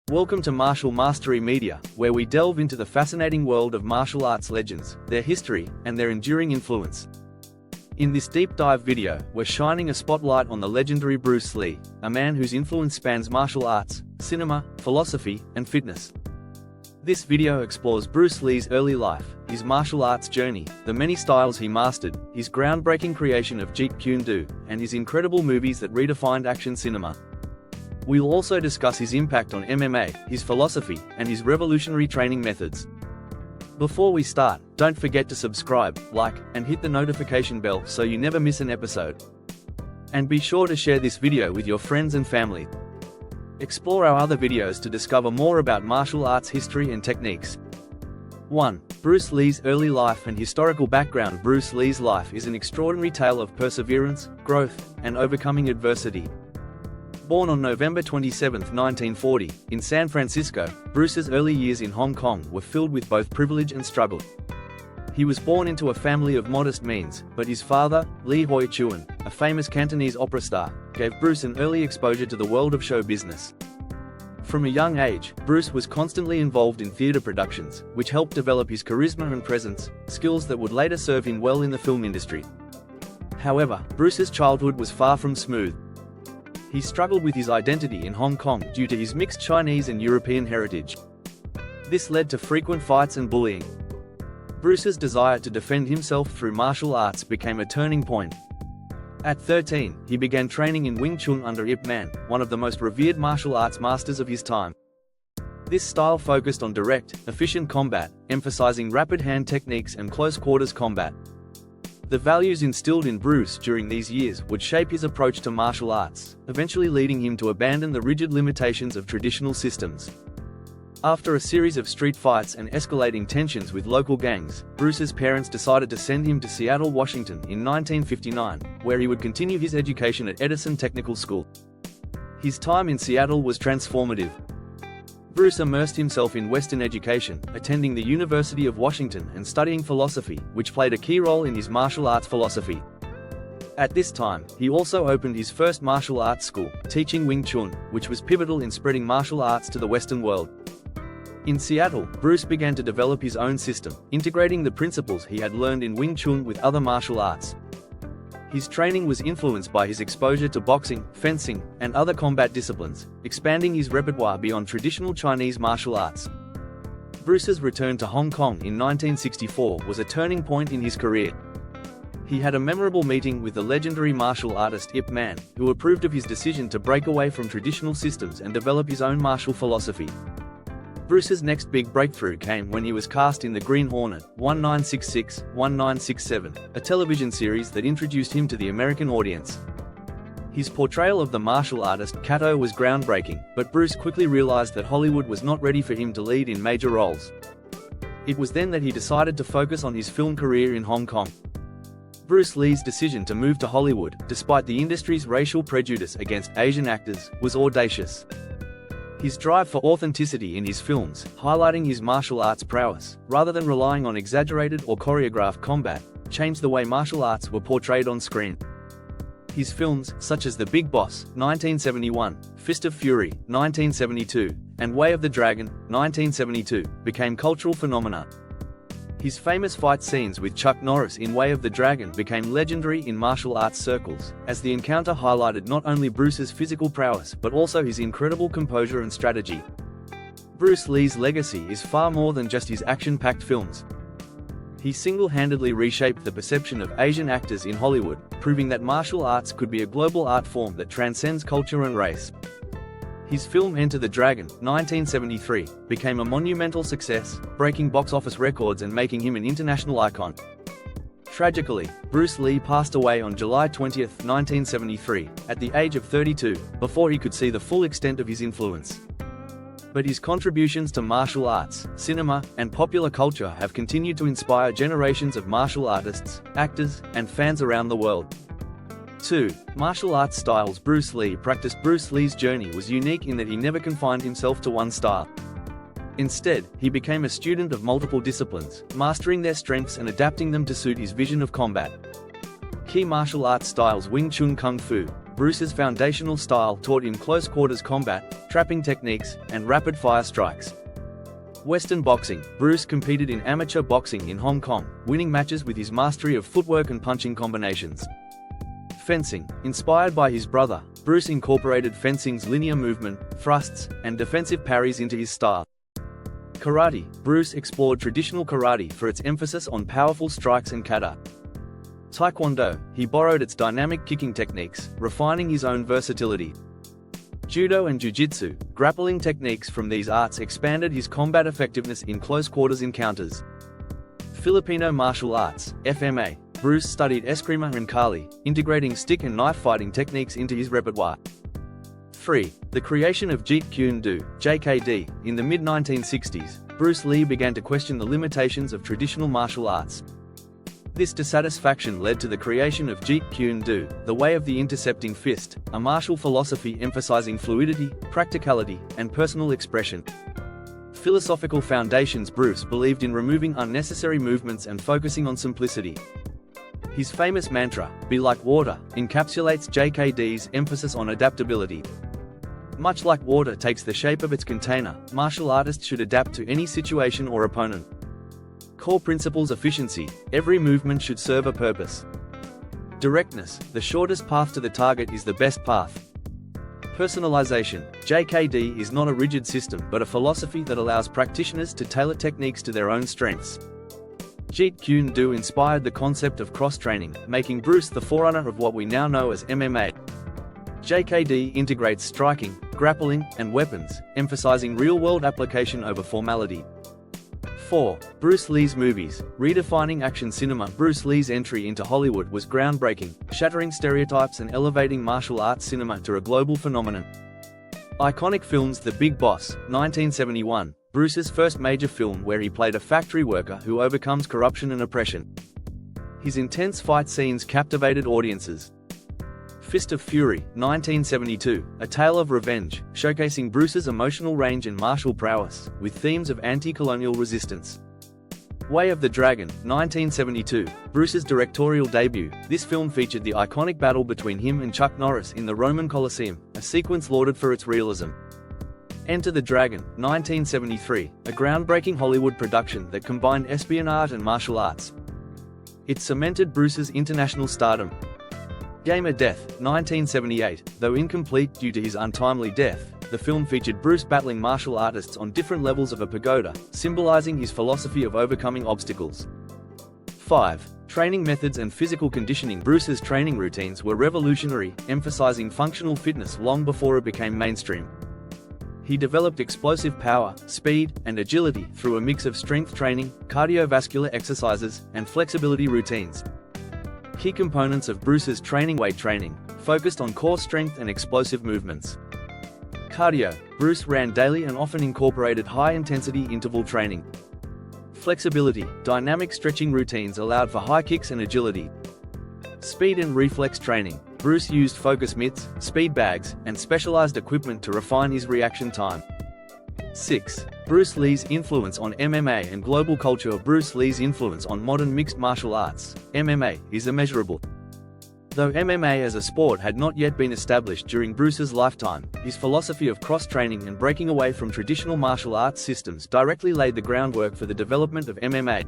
Welcome to Martial Mastery Media, where we delve into the fascinating world of martial arts legends, their history, and their enduring influence. In this deep dive video, we're shining a spotlight on the legendary Bruce Lee, a man whose influence spans martial arts, cinema, philosophy, and fitness. This video explores Bruce Lee's early life, his martial arts journey, the many styles he mastered, his groundbreaking creation of Jeet, Kune, and his incredible movies that redefined action cinema. We'll also discuss his impact on MMA, his philosophy, and his revolutionary training methods. Before we start, don't forget to subscribe, like, and hit the notification bell so you never miss an episode. And be sure to share this video with your friends and family. Explore our other videos to discover more about martial arts history and techniques. 1. Bruce Lee's early life and historical background. Bruce Lee's life is an extraordinary tale of perseverance, growth, and overcoming adversity. Born on November 27, 1940, in San Francisco, Bruce's early years in Hong Kong were filled with both privilege and struggle. He was born into a family of modest means, but his father, Lee Hoi Chuan, a famous Cantonese opera star, gave Bruce an early exposure to the world of show business. From a young age, Bruce was constantly involved in theater productions, which helped develop his charisma and presence, skills that would later serve him well in the film industry. However, Bruce's childhood was far from smooth. He struggled with his identity in Hong Kong due to his mixed Chinese and European heritage. This led to frequent fights and bullying. Bruce's desire to defend himself through martial arts became a turning point. At 13, he began training in Wing Chun under Ip Man, one of the most revered martial arts masters of his time. This style focused on direct, efficient combat, emphasizing rapid hand techniques and close-quarters combat. The values instilled in Bruce during these years would shape his approach to martial arts, eventually leading him to abandon the rigid limitations of traditional systems. After a series of street fights and escalating tensions with local gangs, Bruce's parents decided to send him to Seattle, Washington in 1959, where he would continue his education at Edison Technical School. His time in Seattle was transformative. Bruce immersed himself in Western education, attending the University of Washington and studying philosophy, which played a key role in his martial arts philosophy. At this time, he also opened his first martial arts school, teaching Wing Chun, which was pivotal in spreading martial arts to the Western world. In Seattle, Bruce began to develop his own system, integrating the principles he had learned in Wing Chun with other martial arts. His training was influenced by his exposure to boxing, fencing, and other combat disciplines, expanding his repertoire beyond traditional Chinese martial arts. Bruce's return to Hong Kong in 1964 was a turning point in his career. He had a memorable meeting with the legendary martial artist Ip Man, who approved of his decision to break away from traditional systems and develop his own martial philosophy. Bruce's next big breakthrough came when he was cast in The Green Hornet, 1966-1967, a television series that introduced him to the American audience. His portrayal of the martial artist Kato was groundbreaking, but Bruce quickly realized that Hollywood was not ready for him to lead in major roles. It was then that he decided to focus on his film career in Hong Kong. Bruce Lee's decision to move to Hollywood, despite the industry's racial prejudice against Asian actors, was audacious. His drive for authenticity in his films, highlighting his martial arts prowess, rather than relying on exaggerated or choreographed combat, changed the way martial arts were portrayed on screen. His films, such as The Big Boss, 1971, Fist of Fury, 1972, and Way of the Dragon, 1972, became cultural phenomena. His famous fight scenes with Chuck Norris in Way of the Dragon became legendary in martial arts circles, as the encounter highlighted not only Bruce's physical prowess but also his incredible composure and strategy. Bruce Lee's legacy is far more than just his action-packed films. He single-handedly reshaped the perception of Asian actors in Hollywood, proving that martial arts could be a global art form that transcends culture and race. His film Enter the Dragon, 1973, became a monumental success, breaking box office records and making him an international icon. Tragically, Bruce Lee passed away on July 20, 1973, at the age of 32, before he could see the full extent of his influence. But his contributions to martial arts, cinema, and popular culture have continued to inspire generations of martial artists, actors, and fans around the world. 2. Martial arts styles Bruce Lee practiced. Bruce Lee's journey was unique in that he never confined himself to one style. Instead, he became a student of multiple disciplines, mastering their strengths and adapting them to suit his vision of combat. Key martial arts styles: Wing Chun, Kung Fu, Bruce's foundational style taught in close-quarters combat, trapping techniques, and rapid-fire strikes. Western boxing. Bruce competed in amateur boxing in Hong Kong, winning matches with his mastery of footwork and punching combinations. Fencing. Inspired by his brother, Bruce incorporated fencing's linear movement, thrusts, and defensive parries into his style. Karate. Bruce explored traditional karate for its emphasis on powerful strikes and kata. Taekwondo. He borrowed its dynamic kicking techniques, refining his own versatility. Judo and Jiu-Jitsu. Grappling techniques from these arts expanded his combat effectiveness in close-quarters encounters. Filipino martial arts, FMA. Bruce studied eskrima and kali, integrating stick and knife fighting techniques into his repertoire. 3. The creation of Jeet Kune Do, JKD. In the mid-1960s, Bruce Lee began to question the limitations of traditional martial arts. This dissatisfaction led to the creation of Jeet Kune Do, the way of the intercepting fist, a martial philosophy emphasizing fluidity, practicality, and personal expression. Philosophical foundations. Bruce believed in removing unnecessary movements and focusing on simplicity. His famous mantra, "Be like water," encapsulates JKD's emphasis on adaptability. Much like water takes the shape of its container, martial artists should adapt to any situation or opponent. Core principles. Efficiency. Every movement should serve a purpose. Directness. The shortest path to the target is the best path. Personalization. JKD is not a rigid system but a philosophy that allows practitioners to tailor techniques to their own strengths. Jeet Kune Do inspired the concept of cross-training, making Bruce the forerunner of what we now know as MMA. JKD integrates striking, grappling, and weapons, emphasizing real-world application over formality. 4. Bruce Lee's movies. Redefining action cinema. Bruce Lee's entry into Hollywood was groundbreaking, shattering stereotypes and elevating martial arts cinema to a global phenomenon. Iconic films. The Big Boss, 1971, Bruce's first major film where he played a factory worker who overcomes corruption and oppression. His intense fight scenes captivated audiences. Fist of Fury, 1972, a tale of revenge, showcasing Bruce's emotional range and martial prowess, with themes of anti-colonial resistance. Way of the Dragon, 1972, Bruce's directorial debut. This film featured the iconic battle between him and Chuck Norris in the Roman Colosseum, a sequence lauded for its realism. Enter the Dragon, 1973, a groundbreaking Hollywood production that combined espionage and martial arts. It cemented Bruce's international stardom. Game of Death, 1978, though incomplete due to his untimely death, the film featured Bruce battling martial artists on different levels of a pagoda, symbolizing his philosophy of overcoming obstacles. 5. Training methods and physical conditioning. Bruce's training routines were revolutionary, emphasizing functional fitness long before it became mainstream. He developed explosive power, speed, and agility through a mix of strength training, cardiovascular exercises, and flexibility routines. Key components of Bruce's training. Weight training, focused on core strength and explosive movements. Cardio. Bruce ran daily and often incorporated high-intensity interval training. Flexibility. Dynamic stretching routines allowed for high kicks and agility. Speed and reflex training. Bruce used focus mitts, speed bags, and specialized equipment to refine his reaction time. 6. Bruce Lee's influence on MMA and global culture. Bruce Lee's influence on modern mixed martial arts, MMA, is immeasurable. Though MMA as a sport had not yet been established during Bruce's lifetime, his philosophy of cross-training and breaking away from traditional martial arts systems directly laid the groundwork for the development of MMA.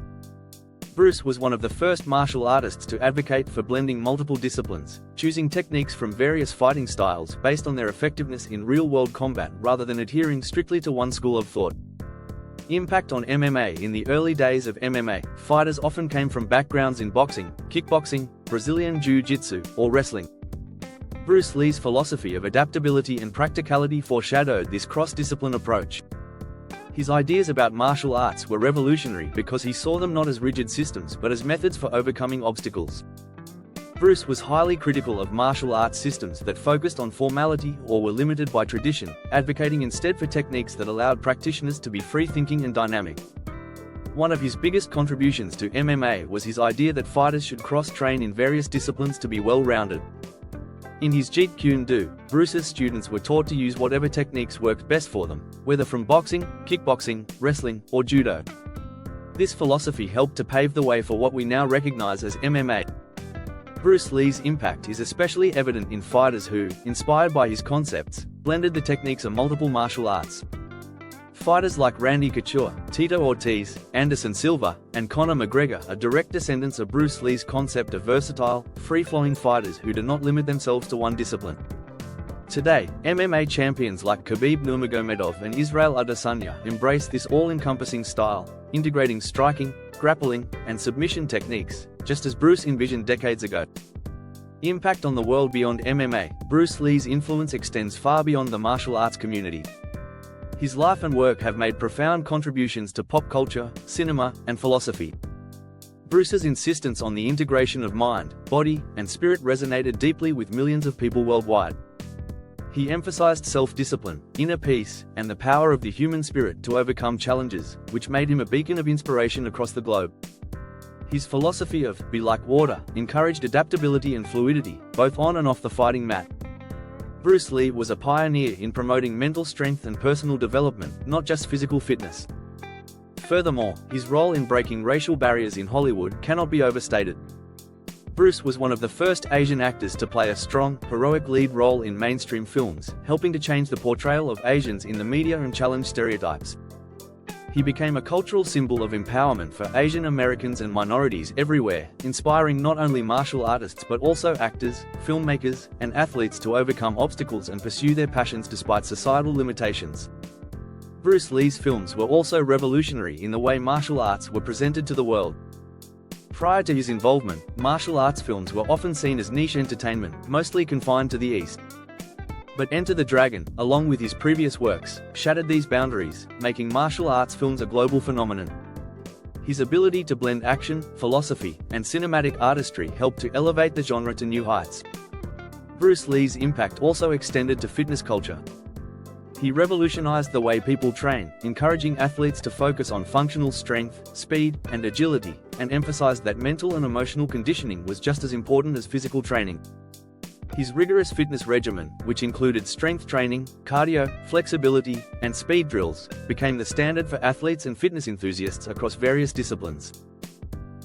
Bruce was one of the first martial artists to advocate for blending multiple disciplines, choosing techniques from various fighting styles based on their effectiveness in real-world combat rather than adhering strictly to one school of thought. Impact on MMA. In the early days of MMA, fighters often came from backgrounds in boxing, kickboxing, Brazilian Jiu-Jitsu, or wrestling. Bruce Lee's philosophy of adaptability and practicality foreshadowed this cross-discipline approach. His ideas about martial arts were revolutionary because he saw them not as rigid systems but as methods for overcoming obstacles. Bruce was highly critical of martial arts systems that focused on formality or were limited by tradition, advocating instead for techniques that allowed practitioners to be free-thinking and dynamic. One of his biggest contributions to MMA was his idea that fighters should cross-train in various disciplines to be well-rounded. In his Jeet Kune Do, Bruce's students were taught to use whatever techniques worked best for them, whether from boxing, kickboxing, wrestling, or judo. This philosophy helped to pave the way for what we now recognize as MMA. Bruce Lee's impact is especially evident in fighters who, inspired by his concepts, blended the techniques of multiple martial arts. Fighters like Randy Couture, Tito Ortiz, Anderson Silva, and Conor McGregor are direct descendants of Bruce Lee's concept of versatile, free-flowing fighters who do not limit themselves to one discipline. Today, MMA champions like Khabib Nurmagomedov and Israel Adesanya embrace this all-encompassing style, integrating striking, grappling, and submission techniques, just as Bruce envisioned decades ago. Impact on the world beyond MMA. Bruce Lee's influence extends far beyond the martial arts community. His life and work have made profound contributions to pop culture, cinema, and philosophy. Bruce's insistence on the integration of mind, body, and spirit resonated deeply with millions of people worldwide. He emphasized self-discipline, inner peace, and the power of the human spirit to overcome challenges, which made him a beacon of inspiration across the globe. His philosophy of "be like water" encouraged adaptability and fluidity, both on and off the fighting mat. Bruce Lee was a pioneer in promoting mental strength and personal development, not just physical fitness. Furthermore, his role in breaking racial barriers in Hollywood cannot be overstated. Bruce was one of the first Asian actors to play a strong, heroic lead role in mainstream films, helping to change the portrayal of Asians in the media and challenge stereotypes. He became a cultural symbol of empowerment for Asian Americans and minorities everywhere, inspiring not only martial artists but also actors, filmmakers, and athletes to overcome obstacles and pursue their passions despite societal limitations. Bruce Lee's films were also revolutionary in the way martial arts were presented to the world. Prior to his involvement, martial arts films were often seen as niche entertainment, mostly confined to the East. But Enter the Dragon, along with his previous works, shattered these boundaries, making martial arts films a global phenomenon. His ability to blend action, philosophy, and cinematic artistry helped to elevate the genre to new heights. Bruce Lee's impact also extended to fitness culture. He revolutionized the way people train, encouraging athletes to focus on functional strength, speed, and agility, and emphasized that mental and emotional conditioning was just as important as physical training. His rigorous fitness regimen, which included strength training, cardio, flexibility, and speed drills, became the standard for athletes and fitness enthusiasts across various disciplines.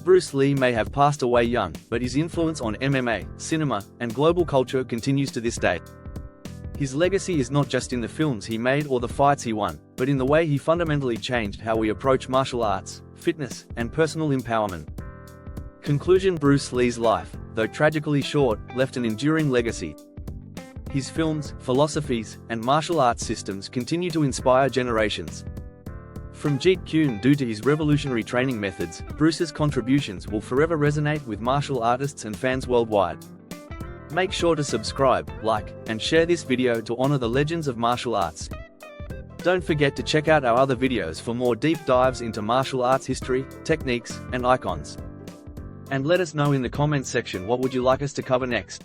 Bruce Lee may have passed away young, but his influence on MMA, cinema, and global culture continues to this day. His legacy is not just in the films he made or the fights he won, but in the way he fundamentally changed how we approach martial arts, fitness, and personal empowerment. Conclusion: Bruce Lee's life, though tragically short, left an enduring legacy. His films, philosophies, and martial arts systems continue to inspire generations. From Jeet Kune to his revolutionary training methods, Bruce's contributions will forever resonate with martial artists and fans worldwide. Make sure to subscribe, like, and share this video to honor the legends of martial arts. Don't forget to check out our other videos for more deep dives into martial arts history, techniques, and icons. And let us know in the comments section what would you like us to cover next.